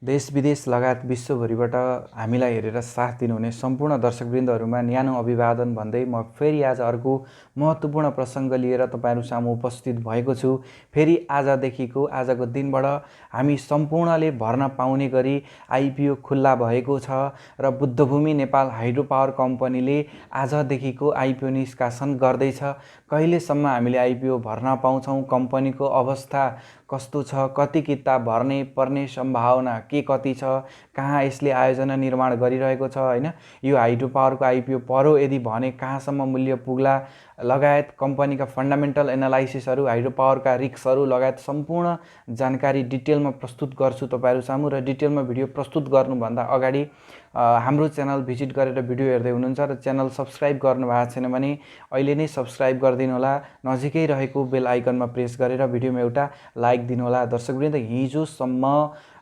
देश विदेश लगायत विश्वभरिबाट हामीलाई हेरेर साथ दिनुहुने सम्पूर्ण दर्शकवृन्दहरूमा न्यानो अभिवादन भन्दै म फेरि आज अर्को महत्त्वपूर्ण प्रसङ्ग लिएर तपाईँहरू सामु उपस्थित भएको छु। फेरि आजदेखिको आजको दिनबाट हामी सम्पूर्णले भर्न पाउने गरी आइपिओ खुल्ला भएको छ र बुद्धभूमि नेपाल हाइड्रो पावर कम्पनीले आजदेखिको आइपिओ निष्कासन गर्दैछ। कहिलेसम्म हामीले आइपिओ भर्न पाउँछौँ, कम्पनीको अवस्था कस्तो छ, कति किता भर्ने पर्ने सम्भावना के कति छ, कहाँ यसले आयोजना निर्माण गरिरहेको छ हैन, यो हाइड्रो पावरको आइपिओ पर्यो यदि भने कहाँसम्म मूल्य पुग्ला लगायत कम्पनीका फन्डामेन्टल एनालाइसिसहरू, हाइड्रो पावरका रिस्कहरू लगायत सम्पूर्ण जानकारी डिटेलमा प्रस्तुत गर्छु तपाईहरु सामु। र डिटेलमा भिडियो प्रस्तुत गर्नुभन्दा अगाडि हाम्रो च्यानल भिजिट गरेर भिडियो हेर्दै हुनुहुन्छ र च्यानल सब्स्क्राइब गर्नु भएको छैन भने अहिले नै सब्स्क्राइब गरिदिनु होला, नजिकै रहेको बेल आइकनमा प्रेस गरेर भिडियोमा एउटा लाइक दिनु होला। दर्शकवृन्द, हिजोसम्म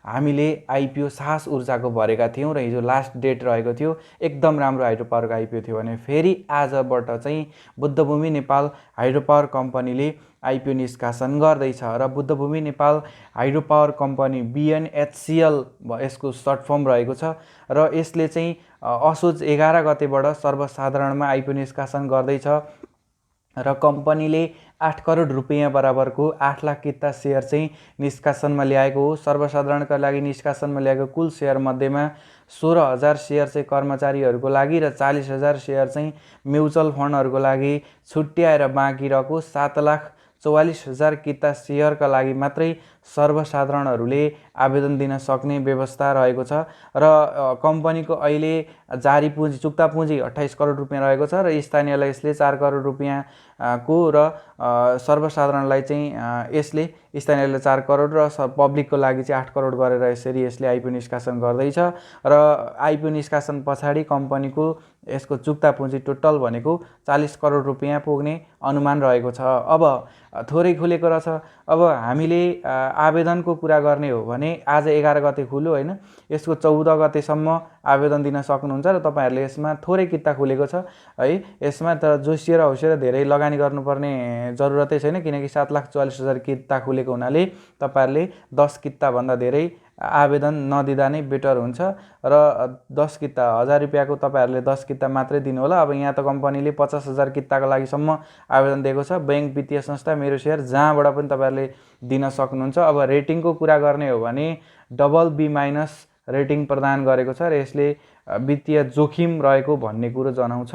हामीले आइपिओ साहस ऊर्जाको भरेका थियौं र हिजो लास्ट डेट रहेको थियो, एकदम राम्रो हाइड्रो पावरको आइपिओ थियो भने फेरि आजबाट चाहिँ बुद्धभूमि नेपाल हाइड्रो पावर कम्पनीले आइपिओ निष्कासन गर्दैछ र Buddhabhumi Nepal hydro power company BNHCL यसको सर्ट फर्म रहेको छ र यसले चाहिँ असोज 11 गतेबाट सर्वसाधारणमा आइपिओ निष्कासन गर्दैछ र कम्पनीले 8 करोड रुपैयाँ बराबरको 8 लाख किता सेयर चाहिँ निष्कासनमा ल्याएको हो। सर्वसाधारणका लागि निष्कासनमा ल्याएको कुल सेयर मध्येमा 16,000 सेयर चाहिँ कर्मचारीहरूको लागि र 40,000 सेयर चाहिँ म्युचुअल फन्डहरूको लागि छुट्याएर बाँकी रहेको 7,44,000 किता सेयरका लागि मात्रै सर्वसाधारणहरूले आवेदन दिन सक्ने व्यवस्था रहेको छ र कम्पनीको अहिले जारी पुँजी चुक्ता पुँजी 28 करोड रुपैयाँ रहेको छ र स्थानीयलाई यसले 4 करोड रुपैयाँ को र सर्वसाधारणलाई चाहिँ यसले स्थानीयलाई 4 करोड र पब्लिकको लागि चाहिँ 8 करोड गरेर यसरी यसले आइपिओ निष्कासन गर्दैछ र आइपिओ निष्कासन पछाडि कम्पनीको यसको चुक्ता पुँजी टोटल भनेको 40 करोड रुपैयाँ पुग्ने अनुमान रहेको छ। अब थोरै खुलेको रहेछ। अब हामीले आवेदनको कुरा गर्ने हो भने आज 11 गते खुल्यो हैन, यसको 14 गतेसम्म आवेदन दिन सक्नुहुन्छ र तपाईहरुले यसमा थोरै किता खुलेको छ है। यसमा त जोसिएर हौसिएर धेरै लगानी गर्नुपर्ने जरुरतै छैन किनकि 7,44,000 किता खुलेको हुनाले तपाईहरुले 10 किता भन्दा धेरै आवेदन नदिँदा नै बेटर हुन्छ र 10 किता 1000 रुपैयाँको तपाईहरुले 10 किता मात्रै दिनु होला। अब यहाँ त कम्पनीले 50,000 किताको लागि सम्म आवेदन दिएको छ। बैंक, वित्तीय संस्था, मेरो शेयर जहाँबाट पनि तपाईहरुले दिन सक्नुहुन्छ। अब रेटिङको कुरा गर्ने हो भने BB- रेटिङ प्रदान गरेको छ र यसले वित्तीय जोखिम रहेको भन्ने कुरो जनाउँछ।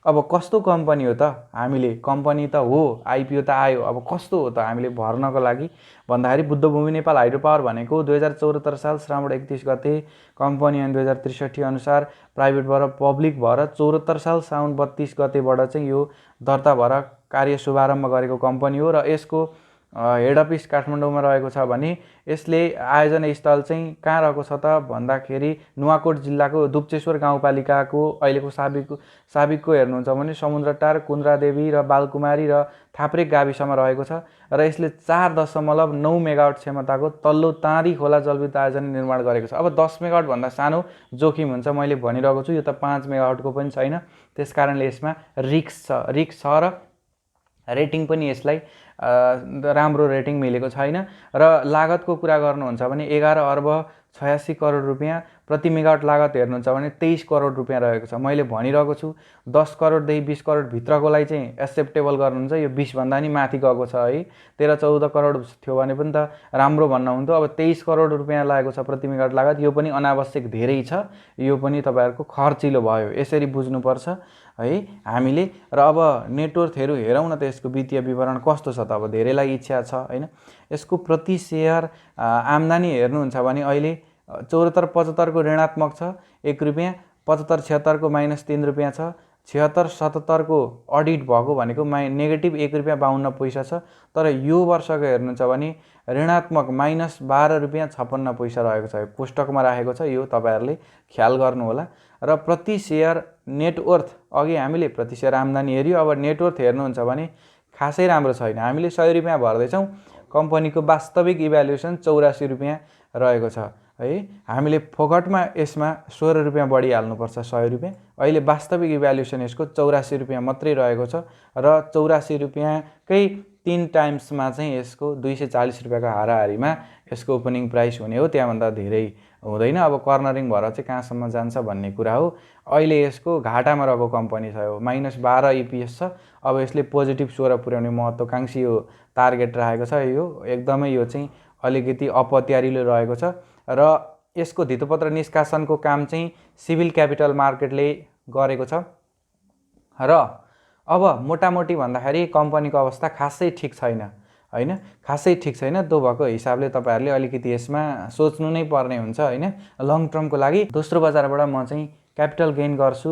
अब कस्तो कम्पनी हो त? हामीले कम्पनी त हो, आइपिओ त आयो, अब कस्तो हो त हामीले भर्नको लागि भन्दाखेरि बुद्धभूमि नेपाल हाइड्रो पावर भनेको 2074 साल श्रावण 31 गते कम्पनी ऐन 2063 अनुसार प्राइभेटबाट पब्लिक भएर 74 साल साउन 32 गतेबाट चाहिँ यो दर्ता भएर कार्य शुभारम्भ गरेको कम्पनी हो र यसको हेड अफिस काठमाडौँमा रहेको छ भने यसले आयोजना स्थल चाहिँ कहाँ रहेको छ त भन्दाखेरि नुवाकोट जिल्लाको दुप्चेश्वर गाउँपालिकाको अहिलेको साबिकको हेर्नुहुन्छ भने समुद्रटार, कुन्द्रादेवी र बालकुमारी र थाप्रे गाविसमा रहेको छ र यसले 4.9 मेगावाट क्षमताको तल्लो ताँदी खोला जलविद्युत आयोजना निर्माण गरेको छ। अब 10 मेगावाट भन्दा सानो जोखिम हुन्छ, मैले भनिरहेको छु, यो त 5 मेगावाटको पनि छैन। त्यसकारणले यसमा रिस्क छ र रेटिङ पनि यसलाई राम्रो रेटिङ मिलेको छैन र लागतको कुरा गर्नुहुन्छ भने 11 अर्ब 86 करोड रुपैयाँ, प्रति मेगावाट लागत हेर्नुहुन्छ भने 23 करोड रुपैयाँ रहेको छ। मैले भनिरहेको छु 10 करोडदेखि 20 करोड भित्रकोलाई चाहिँ एक्सेप्टेबल गर्नुहुन्छ, यो 20 भन्दा नि माथि गएको छ है। 13-14 करोड थियो भने पनि त राम्रो भन्न हुन्थ्यो। अब 23 करोड रुपैयाँ लागेको छ प्रति मेगावाट लागत, यो पनि अनावश्यक धेरै छ, यो पनि तपाईहरुको खर्चिलो भयो, यसरी बुझ्नुपर्छ है हामीले। र अब नेटवर्कहरु हेरौँ न त यसको वित्तीय विवरण कस्तो छ त। अब धेरैलाई इच्छा छ हैन, यसको प्रति शेयर आम्दानी हेर्नुहुन्छ भने अहिले 74-75 को ऋणात्मक छ 1 रुपैयाँ, 75-76 को -3 रुपैयाँ छ, 76-77 को अडिट भएको भनेको नेगेटिभ 1 रुपैयाँ 52 पैसा छ। तर यो वर्षको हेर्नुहुन्छ भने ऋणात्मक -12 रुपैयाँ 56 पैसा रहेको छ, कोष्टकमा राखेको छ, यो तपाईहरुले ख्याल गर्नु होला। र प्रति शेयर नेटवर्थ अघि हामीले प्रति शेयर आम्दानी हेर्यो, अब नेटवर्थ हेर्नुहुन्छ भने खासै राम्रो छैन। हामीले 100 रुपैयाँ भर्दैछौँ, कम्पनीको वास्तविक इभ्यालुएसन 84 रुपैयाँ रहेको छ है। हामीले फोकटमा यसमा 16 रुपैयाँ बढी हाल्नुपर्छ 100 रुपैयाँ। अहिले वास्तविक इभ्यालुएसन यसको 84 रुपैयाँ मात्रै रहेको छ र 84 रुपैयाँकै 3 टाइम्समा चाहिँ यसको 240 रुपियाँको हाराहारीमा यसको ओपनिङ प्राइस हुने हो, त्यहाँभन्दा धेरै हुँदैन। अब कर्नरिङ भएर चाहिँ कहाँसम्म जान्छ भन्ने कुरा हो। अहिले यसको घाटामा रहेको कम्पनी छ, यो -12 EPS छ। अब यसले पोजिटिभ 16 पुर्याउने महत्त्वकांक्षी यो टार्गेट राखेको छ। यो एकदमै यो चाहिँ अलिकति अपत्यारिलो रहेको छ र यसको धितोपत्र निष्कासनको काम चाहिँ सिभिल क्यापिटल मार्केटले गरेको छ र अब मोटामोटी भन्दाखेरि कम्पनीको अवस्था खासै ठिक छैन, हैन, खासै ठिक छैन। त्यो भएको हिसाबले तपाईहरुले अलिकति यसमा सोच्नु नै पर्ने हुन्छ, हैन, लङ टर्मको लागि। दोस्रो बजारबाट म चाहिँ क्यापिटल गेन गर्छु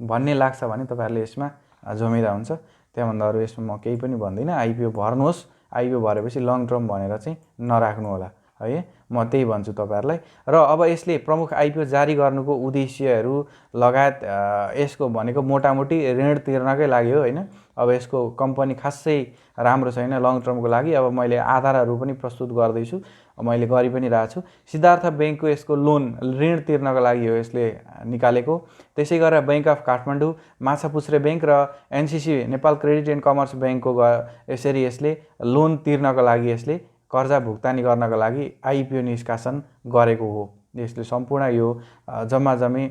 भन्ने लाग्छ भने तपाईहरुले यसमा जमिदा हुन्छ। त्यहाँभन्दा अरु यसमा म केही पनि भन्दिनँ। आइपिओ भर्नुहोस्, आइपिओ भरेपछि लङ टर्म भनेर चाहिँ नराख्नु होला, है, म त्यही भन्छु तपाईहरुलाई। र अब यसले प्रमुख आइपिओ जारी गर्नुको उद्देश्यहरु लगायत यसको भनेको मोटामोटी ऋण तिर्नकै लागि हो, हैन। अब यसको कम्पनी खासै राम्रो छैन लङ टर्मको लागि। अब मैले आधारहरु पनि प्रस्तुत गर्दै छु, मैले गरि पनि रहेको छु। सिद्धार्थ बैंकको यसको लोन ऋण तिर्नको लागि हो यसले निकालेको। त्यसै गरेर bank of Kathmandu, Machhapuchchhre bank र NCC Nepal credit and commerce बैंकको यसरी यसले लोन तिर्नको लागि यसले कर्जा भुक्तानी गर्नको लागि आइपिओ निष्कासन गरेको हो। यसले सम्पूर्ण यो जम्मा जम्मी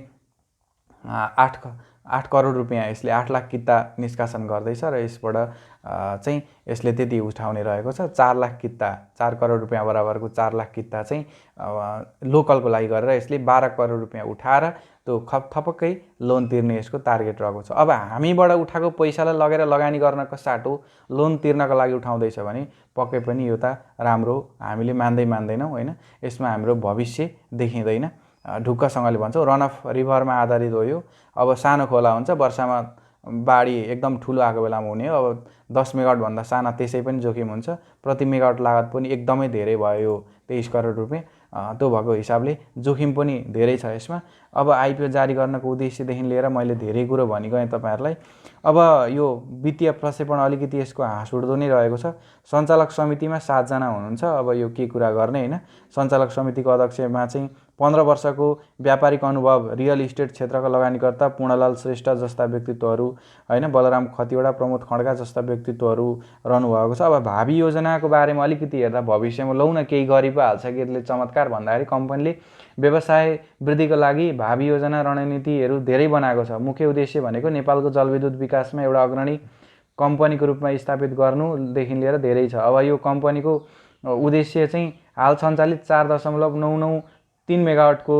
8 करोड रुपैयाँ यसले 8 लाख किता निष्कासन गर्दैछ र यसबाट चाहिँ यसले त्यति उठाउने रहेको छ। 4 लाख किता, 4 करोड रुपैयाँ बराबरको 4 लाख किता चाहिँ लोकलको लागि गरेर यसले 12 करोड रुपैयाँ उठाएर त्यो थपक्कै लोन तिर्ने यसको टार्गेट रहेको छ। अब हामीबाट उठाएको पैसालाई लगेर लगानी गर्नको साटो लोन तिर्नको लागि उठाउँदैछ भने पक्कै पनि यो त राम्रो हामीले मान्दैनौँ, हैन। यसमा हाम्रो भविष्य देखिँदैन। ढुक्कसँगले भन्छौँ रन अफ रिभरमा आधारित हो यो। अब सानो खोला हुन्छ, वर्षामा बाढी एकदम ठुलो आएको बेलामा हुने हो। अब 10 मेगावाट भन्दा साना त्यसै पनि जोखिम हुन्छ। प्रति मेगावाट लागत पनि एकदमै धेरै भयो यो 23 करोड रुपैयाँ। त्यो भएको हिसाबले जोखिम पनि धेरै छ यसमा। अब आइपिओ जारी गर्नको उद्देश्यदेखि लिएर मैले धेरै कुरो भनिगएँ तपाईहरुलाई। अब यो वित्तीय प्रक्षेपण अलिकति यसको हाँसउठ्दो नै रहेको छ। सञ्चालक समितिमा 7 जना हुनुहुन्छ। अब यो के कुरा गर्ने, हैन। सञ्चालक समितिको अध्यक्षमा चाहिँ 15 वर्षको व्यापारिक अनुभव रियल इस्टेट क्षेत्रका लगानीकर्ता पूर्णलाल श्रेष्ठ जस्ता व्यक्तित्वहरू, हैन, बलराम खतिवडा, प्रमोद खड्का जस्ता व्यक्तित्वहरू रहनु भएको छ। अब भावी योजनाको बारेमा अलिकति हेर्दा भविष्यमा लौ न केही गरि पो हाल्छ कि यसले चमत्कार भन्दाखेरि कम्पनीले व्यवसाय वृद्धिको लागि भावी योजना रणनीतिहरू धेरै बनाएको छ। मुख्य उद्देश्य भनेको नेपालको जलविद्युत विकासमा एउटा अग्रणी कम्पनीको रूपमा स्थापित गर्नुदेखि लिएर धेरै छ। अब यो कम्पनीको उद्देश्य चाहिँ हाल सञ्चालित 4.993 मेगावाटको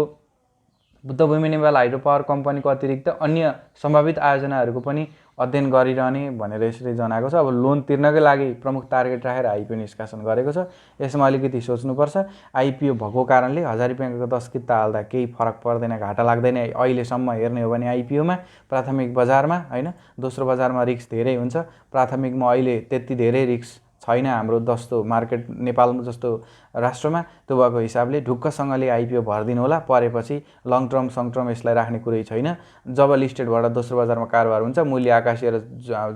बुद्धभूमि नेपाल हाइड्रो पावर कम्पनीको अतिरिक्त अन्य सम्भावित आयोजनाहरूको पनि अध्ययन गरिरहने भनेर यसले जनाएको छ। अब लोन तिर्नकै लागि प्रमुख टार्गेट राखेर आइपिओ निष्कासन गरेको छ। यसमा अलिकति सोच्नुपर्छ। आइपिओ भएको कारणले 1000 रुपैयाँको 10 किता हाल्दा केही फरक पर्दैन, घाटा लाग्दैन अहिलेसम्म हेर्ने हो भने आइपिओमा प्राथमिक बजारमा, हैन। दोस्रो बजारमा रिस्क धेरै हुन्छ। प्राथमिकमा अहिले त्यति धेरै रिस्क छैन हाम्रो जस्तो मार्केट नेपाल जस्तो राष्ट्रमा। त्यो भएको हिसाबले ढुक्कसँगले आइपिओ भर्दिनु होला। परेपछि लङ टर्म सङ टर्म यसलाई राख्ने कुरै छैन। जब लिस्टेडबाट दोस्रो बजारमा कारोबार हुन्छ मूल्य आकाशिएर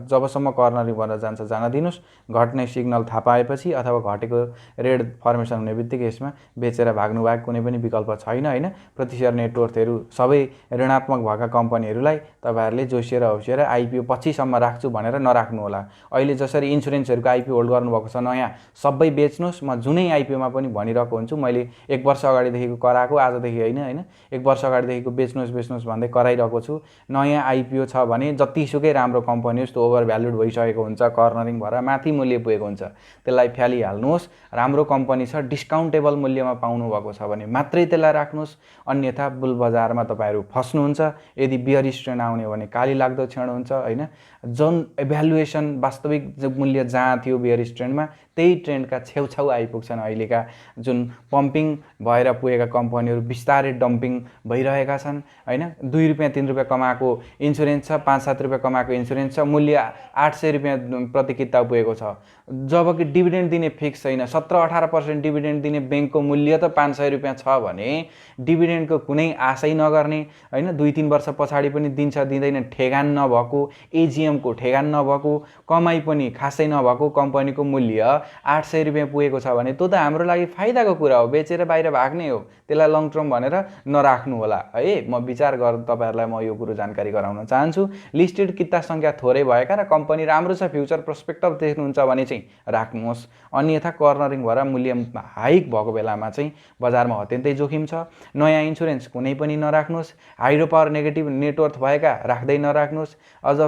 जबसम्म कर्नरिङ भएर जान्छ जान दिनुस्। घट्ने सिग्नल थाहा पाएपछि अथवा घटेको रेड फर्मेसन हुने बित्तिकै यसमा बेचेर भाग्नु बाहेक कुनै पनि विकल्प छैन, हैन। प्रतिशेयर नेटवर्थहरू सबै ऋणात्मक भएका कम्पनीहरूलाई तपाईहरुले जोसिएर हौसिएर आइपिओ पछिसम्म राख्छु भनेर नराख्नु होला। अहिले जसरी इन्स्योरेन्सहरूको आइपिओ होल्ड गर्नुभएको छ नयाँ सबै बेच्नुस्। म जुनै आइपिओमा पनि भनिरहेको हुन्छु, मैले 1 वर्ष अगाडिदेखिको कराएको, आजदेखि हैन। 1 वर्ष अगाडिदेखिको बेच्नुस् भन्दै कराइरहेको छु। नयाँ आइपिओ छ भने जतिसुकै राम्रो कम्पनी होस् त्यो ओभर भ्यालुड भइसकेको हुन्छ, कर्नरिङ भएर माथि मूल्य पुगेको हुन्छ। त्यसलाई फ्यालिहाल्नुहोस्। राम्रो कम्पनी छ, डिस्काउन्टेबल मूल्यमा पाउनु भएको छ भने मात्रै त्यसलाई राख्नुहोस्। अन्यथा बुल बजारमा तपाईहरु फस्नुहुन्छ। यदि बियरिश ट्रेन्ड आउने हो भने काली लाग्दो क्षण हुन्छ, हैन। जुन इभ्यालुएसन वास्तविक मूल्य जहाँ थियो बियरिश ट्रेन्डमा त्यही ट्रेन्डका छेउछाउ आइपुग्छन्। अहिलेका जुन पम्पिङ भएर पुगेका कम्पनीहरू बिस्तारै डम्पिङ भइरहेका छन्, हैन। 2 रुपैयाँ 3 रुपैयाँ कमाएको इन्स्योरेन्स छ, 5-7 रुपैयाँ कमाएको इन्स्योरेन्स छ, मूल्य 800 रुपैयाँ प्रति किता पुगेको छ। जबकि डिभिडेन्ड दिने फिक्स छैन। 17-18% डिभिडेन्ड दिने बैंकको मूल्य त 500 रुपैयाँ छ भने डिभिडेन्डको कुनै आशै नगर्ने, हैन। 2-3 वर्ष पछाडि पनि दिन्छ दिँदैन ठेगान नभएको, एजिएमको ठेगान नभएको, कमाई पनि खासै नभएको कम्पनीको मूल्य 800 रुपियाँ पुगेको छ भने त्यो त हाम्रो लागि फाइदाको कुरा हो, बेचेर बाहिर भाग्ने हो, त्यसलाई लङ टर्म भनेर नराख्नु होला है। म विचार गरेर तपाईँहरूलाई म यो कुरो जानकारी गराउन चाहन्छु। लिस्टेड किता सङ्ख्या थोरै भएका र कम्पनी राम्रो छ, फ्युचर पर्सपेक्टिभ देख्नुहुन्छ भने चाहिँ राख्नुहोस्, अन्यथा कर्नरिङ भएर मूल्य हाइक भएको बेलामा चाहिँ बजारमा अत्यन्तै जोखिम छ। नयाँ इन्सुरेन्स कुनै पनि नराख्नुहोस्, हाइड्रो पावर नेगेटिभ नेटवर्थ भएका राख्दै नराख्नुहोस्, अझ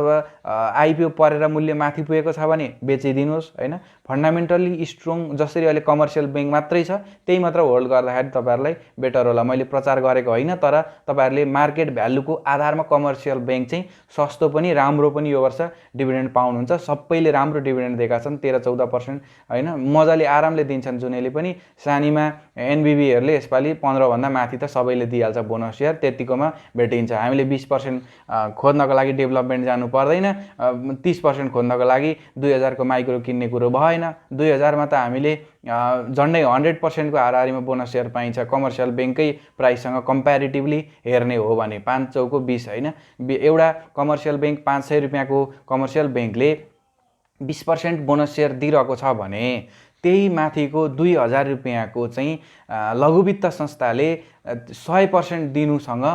आइपिओ परेर मूल्य माथि पुगेको छ भने बेचिदिनुहोस् होइन। फन्डामेन्टल्ली स्ट्रङ जसरी अहिले कमर्सियल ब्याङ्क मात्रै छ त्यही मात्र होल्ड गर्दाखेरि तपाईँहरूलाई बेटर होला। मैले प्रचार गरेको होइन, तर तपाईँहरूले मार्केट भ्यालुको आधारमा कमर्सियल ब्याङ्क चाहिँ सस्तो पनि राम्रो पनि यो वर्ष डिभिडेन्ड पाउनुहुन्छ। सबैले राम्रो डिभिडेन्ड दिएका छन्, 13-14% होइन, मजाले आरामले दिन्छन्। जुनैले पनि सानीमा एनबिबीहरूले यसपालि 15भन्दा माथि त सबैले दिइहाल्छ बोनस सेयर, त्यतिकोमा भेटिन्छ। हामीले 20% खोज्नको लागि डेभलपमेन्ट जानु पर्दैन, 30% खोज्नको लागि 2000 को माइक्रो किन्ने कुरो भएन। 2000 मा त हामीले झन्डै 100% को हाराहारीमा बोनस सेयर पाइन्छ कमर्सियल ब्याङ्ककै प्राइससँग कम्पेरिटिभली हेर्ने हो भने। 5 चौको 20 होइन, एउटा कमर्सियल ब्याङ्क 500 रुपियाँको कमर्सियल ब्याङ्कले 20% बोनस सेयर दिइरहेको छ भने त्यही माथिको 2000 रुपियाँको चाहिँ लघुवित्त संस्थाले 100% दिनुसँग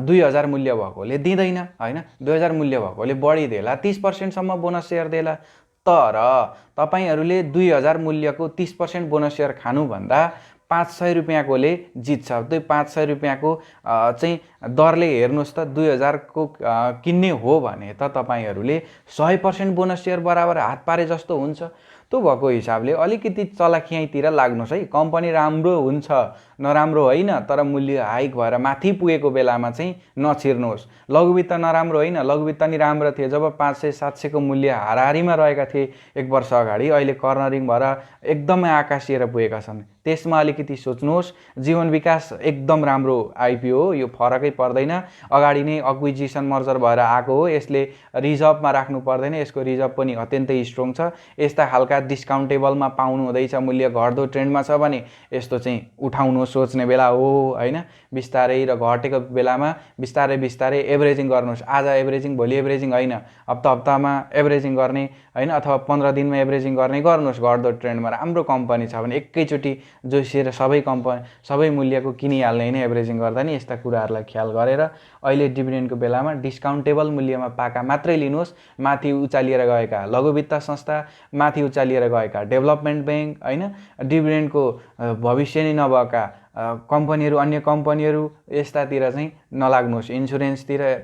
2000 मूल्य भएकोले दिँदैन होइन, 2000 मूल्य भएकोले बढी देला, 30% सम्म बोनस सेयर देला। तर तपाईहरूले 2000 मूल्यको 30% बोनस सेयर खानुभन्दा 500 रुपियाँकोले जित्छ। त्यो 500 रुपियाँको चाहिँ दरले हेर्नुहोस् त, 2000 को किन्ने हो भने त तपाईहरूले 100% बोनस सेयर बराबर हात पारे जस्तो हुन्छ। त्यो भएको हिसाबले अलिकति चलाखियाइतिर लाग्नुहोस् है। कम्पनी राम्रो हुन्छ नराम्रो होइन, तर मूल्य हाइक भएर माथि पुगेको बेलामा चाहिँ नछिर्नुहोस्। लघुवित्त नराम्रो होइन, लघुवित्त नि राम्रो थिए जब 500-700 को मूल्य हाराहारीमा रहेका थिए 1 वर्ष अगाडि, अहिले कर्नरिङ भएर एकदमै आकाशिएर पुगेका छन्। त्यसमा अलिकति सोच्नुहोस्। जीवन विकास एकदम राम्रो आइपिओ हो, यो फरकै पर्दैन, अगाडि नै एक्विजिसन मर्जर भएर आएको हो, यसले रिजर्भमा राख्नु पर्दैन, यसको रिजर्भ पनि अत्यन्तै स्ट्रङ छ। यस्ता खालका डिस्काउन्टेबलमा पाउनु हुँदैछ, मूल्य घट्दो ट्रेन्डमा छ भने यस्तो चाहिँ उठाउनु सोच्ने बेला हो होइन। बिस्तारै र घटेको बेलामा बिस्तारै बिस्तारै एभरेजिङ गर्नुहोस्। आज एभरेजिङ भोलि एभरेजिङ होइन, हप्ता-हप्तामा एभरेजिङ गर्ने होइन, अथवा 15 दिनमा एभरेजिङ गर्नुहोस्। घट्दो ट्रेन्डमा राम्रो कम्पनी छ भने एकैचोटि जोसिएर सबै मूल्यको किनिहाल्ने होइन, एभरेजिङ गर्दा नि। यस्ता कुराहरूलाई ख्याल गरेर अहिले डिभिडेन्डको बेलामा डिस्काउन्टेबल मूल्यमा पाएका मात्रै लिनुहोस्। माथि उचालिएर गएका लघुवित्त संस्था, माथि उचालिएर गएका डेभलपमेन्ट ब्याङ्क होइन, डिभिडेन्डको भविष्य नै नभएका कम्पनीहरू, अन्य कम्पनीहरू यस्तातिर चाहिँ नलाग्नुहोस्। इन्सुरेन्सतिर,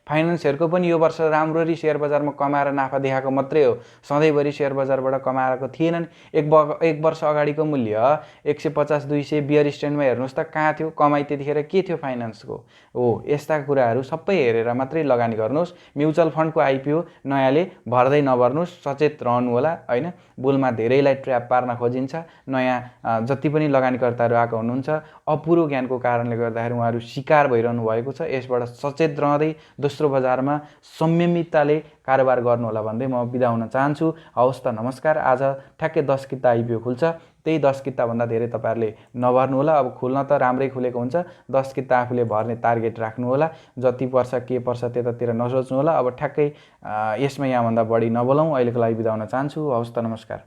फाइनान्सहरूको पनि यो वर्ष राम्ररी सेयर बजारमा कमाएर नाफा देखाएको मात्रै हो, सधैँभरि सेयर बजारबाट कमाएको थिएनन्। एक वर्ष अगाडिको मूल्य 150-200 बियर स्ट्यान्डमा हेर्नुहोस् त कहाँ थियो, कमाइ त्यतिखेर के थियो फाइनान्सको हो। यस्ता कुराहरू सबै हेरेर मात्रै लगानी गर्नुहोस्। म्युचुअल फन्डको आइपिओ नयाँले भर्दै नभर्नुहोस्, सचेत रहनु होला होइन। बुलमा धेरैलाई ट्र्याप पार्न खोजिन्छ। नयाँ जति पनि लगानीकर्ताहरू आएको हुनुहुन्छ, अपुरो ज्ञानको कारणले गर्दाखेरि उहाँहरू शिकार भइरहनु भएको छ। यसबाट सचेत रहँदै दोस्रो बजारमा संयमितताले कारोबार गर्नुहोला भन्दै म बिदा हुन चाहन्छु। हवस् त, नमस्कार। आज ठ्याक्कै 10 किता आइपिओ खुल्छ, त्यही 10 किताभन्दा धेरै तपाईँहरूले नभर्नु होला। अब खुल्न त राम्रै खुलेको हुन्छ, 10 किता आफूले भर्ने टार्गेट राख्नु होला। जति पर्छ के पर्छ त्यतातिर नसोच्नु होला। अब ठ्याक्कै यसमा यहाँभन्दा बढी नबोलौँ, अहिलेको लागि बिदा हुन चाहन्छु। हवस् त, नमस्कार।